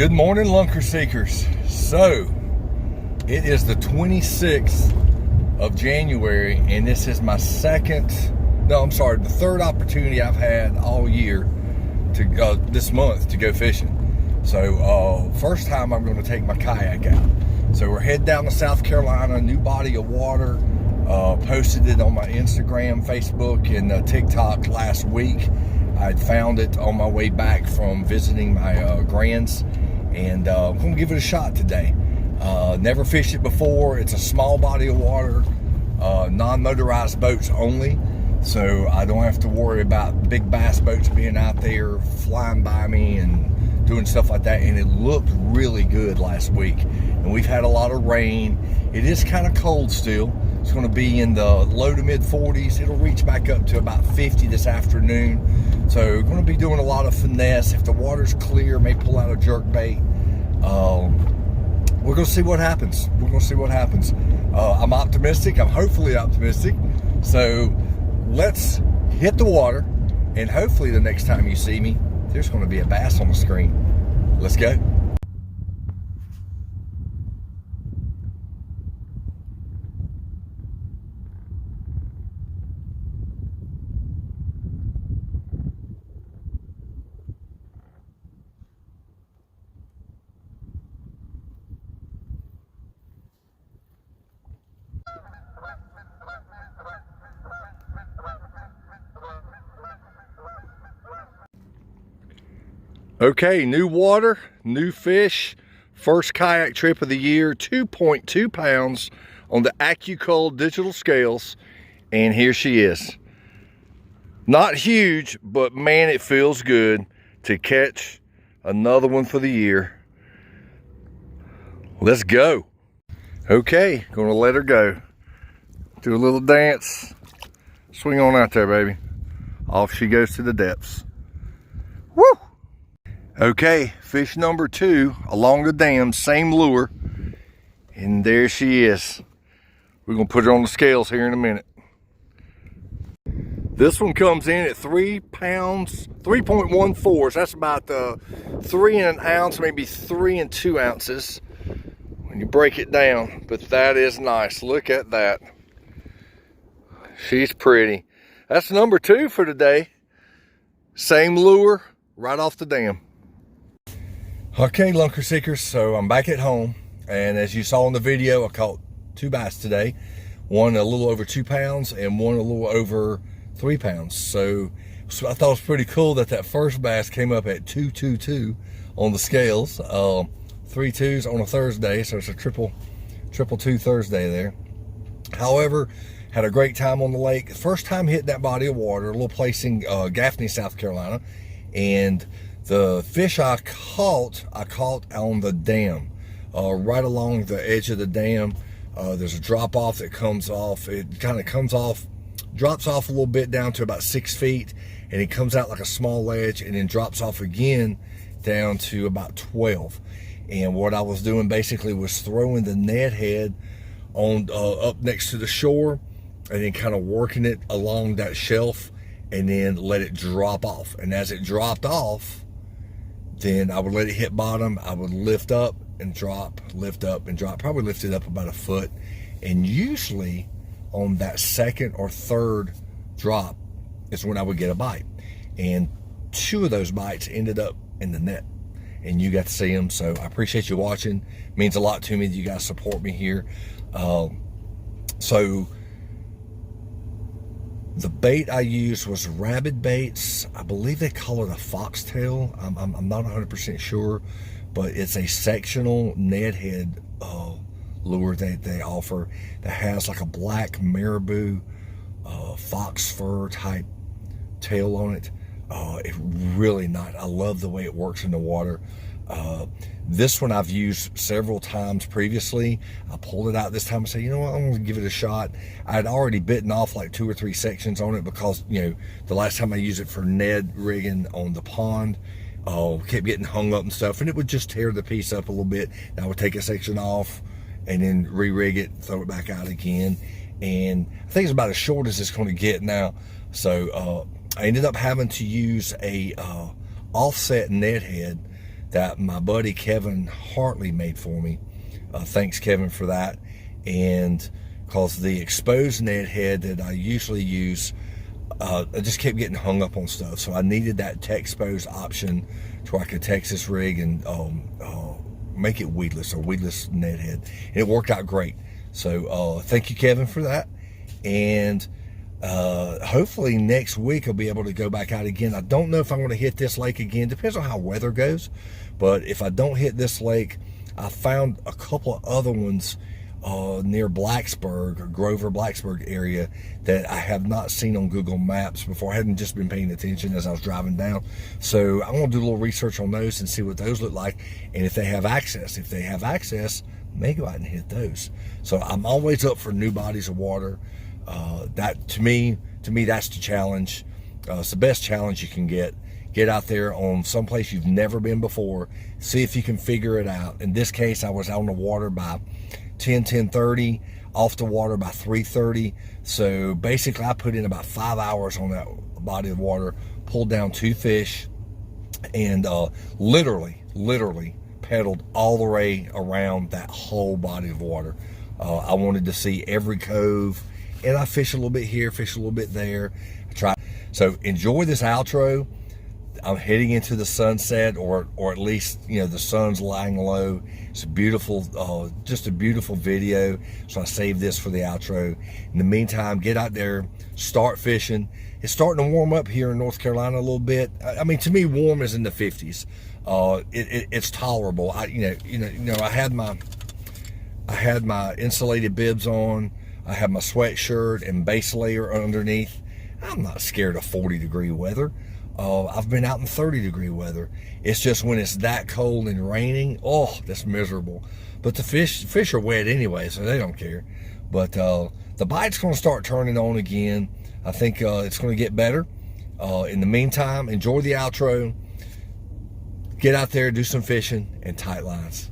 Good morning, lunker seekers. So it is the 26th of January, and this is my the third opportunity I've had all year to this month to go fishing. So first time I'm going to take my kayak out. So we're heading down to South Carolina, new body of water. Posted it on my Instagram, Facebook, and TikTok last week. I'd found it on my way back from visiting my grands, and I'm going to give it a shot today. Never fished it before. It's a small body of water, non-motorized boats only, so I don't have to worry about big bass boats being out there flying by me and doing stuff like that. And it looked really good last week, and we've had a lot of rain. It is kind of cold still. It's going to be in the low to mid 40s. It'll reach back up to about 50 this afternoon. So we're going to be doing a lot of finesse. If the water's clear, may pull out a jerk bait. We're going to see what happens. I'm optimistic. I'm hopefully optimistic. So let's hit the water, and hopefully the next time you see me, there's going to be a bass on the screen. Let's go. Okay, new water, new fish, first kayak trip of the year, 2.2 pounds on the AccuCold digital scales, and here she is. Not huge, but man, it feels good to catch another one for the year. Let's go. Okay, gonna let her go. Do a little dance, swing on out there, baby. Off she goes to the depths. Woo! Okay, fish number 2 along the dam, same lure, and there she is. We're gonna put her on the scales here in a minute. This one comes in at 3 pounds, 3.14. So that's about 3 and an ounce, maybe 3 and 2 ounces when you break it down. But that is nice. Look at that. She's pretty. That's number 2 for today. Same lure, right off the dam. Okay, lunker seekers, so I'm back at home, and as you saw in the video, I caught 2 bass today. One a little over 2 pounds and one a little over 3 pounds. So I thought it was pretty cool that first bass came up at 222 on the scales. 3 2s on a Thursday, so it's a triple 2 Thursday there. However, had a great time on the lake. First time hitting that body of water, a little place in Gaffney, South Carolina, and the fish I caught on the dam, right along the edge of the dam. There's a drop off that comes off. It kind of comes off, drops off a little bit down to about 6 feet, and it comes out like a small ledge, and then drops off again down to about 12. And what I was doing basically was throwing the net head on up next to the shore, and then kind of working it along that shelf, and then let it drop off. And as it dropped off, then I would let it hit bottom. I would lift up and drop, lift up and drop, probably lift it up about a foot. And usually on that second or third drop is when I would get a bite. And 2 of those bites ended up in the net, and you got to see them. So I appreciate you watching. It means a lot to me that you guys support me here. So the bait I used was rabbit baits. I believe they call it a foxtail. I'm not 100% sure, but it's a sectional net head lure that they offer that has like a black marabou, fox fur type tail on it. It's really nice. I love the way it works in the water. This one I've used several times previously. I pulled it out this time and said, you know what, I'm going to give it a shot. I had already bitten off like 2 or 3 sections on it because, you know, the last time I used it for Ned rigging on the pond, kept getting hung up and stuff, and it would just tear the piece up a little bit. And I would take a section off and then re-rig it, throw it back out again. And I think it's about as short as it's going to get now. So I ended up having to use a offset net head that my buddy Kevin Hartley made for me. Thanks, Kevin, for that. And because the exposed net head that I usually use, I just kept getting hung up on stuff. So I needed that Texposed option to where I could text this rig and make it weedless, a weedless net head. And it worked out great. So thank you, Kevin, for that. And hopefully next week I'll be able to go back out again. I don't know if I'm going to hit this lake again. Depends on how weather goes. But if I don't hit this lake, I found a couple of other ones near Blacksburg or Grover, Blacksburg area that I have not seen on Google Maps before. I hadn't just been paying attention as I was driving down. So I'm going to do a little research on those and see what those look like and if they have access. If they have access, may go out and hit those. So I'm always up for new bodies of water. That to me that's the challenge. It's the best challenge you can get. Get out there on someplace you've never been before. See if you can figure it out. In this case, I was out on the water by 10:30, off the water by 3:30. So basically, I put in about 5 hours on that body of water, pulled down 2 fish, and literally pedaled all the way around that whole body of water. I wanted to see every cove, and I fish a little bit here, fish a little bit there. So enjoy this outro. I'm heading into the sunset, or at least, you know, the sun's lying low. It's a beautiful, just a beautiful video. So I saved this for the outro. In the meantime, get out there, start fishing. It's starting to warm up here in North Carolina a little bit. I mean, to me, warm is in the 50s. It's tolerable. I had my insulated bibs on. I had my sweatshirt and base layer underneath. I'm not scared of 40-degree weather. I've been out in 30-degree weather. It's just when it's that cold and raining, oh, that's miserable. But the fish are wet anyway, so they don't care. But the bite's going to start turning on again. I think it's going to get better. In the meantime, enjoy the outro. Get out there, do some fishing, and tight lines.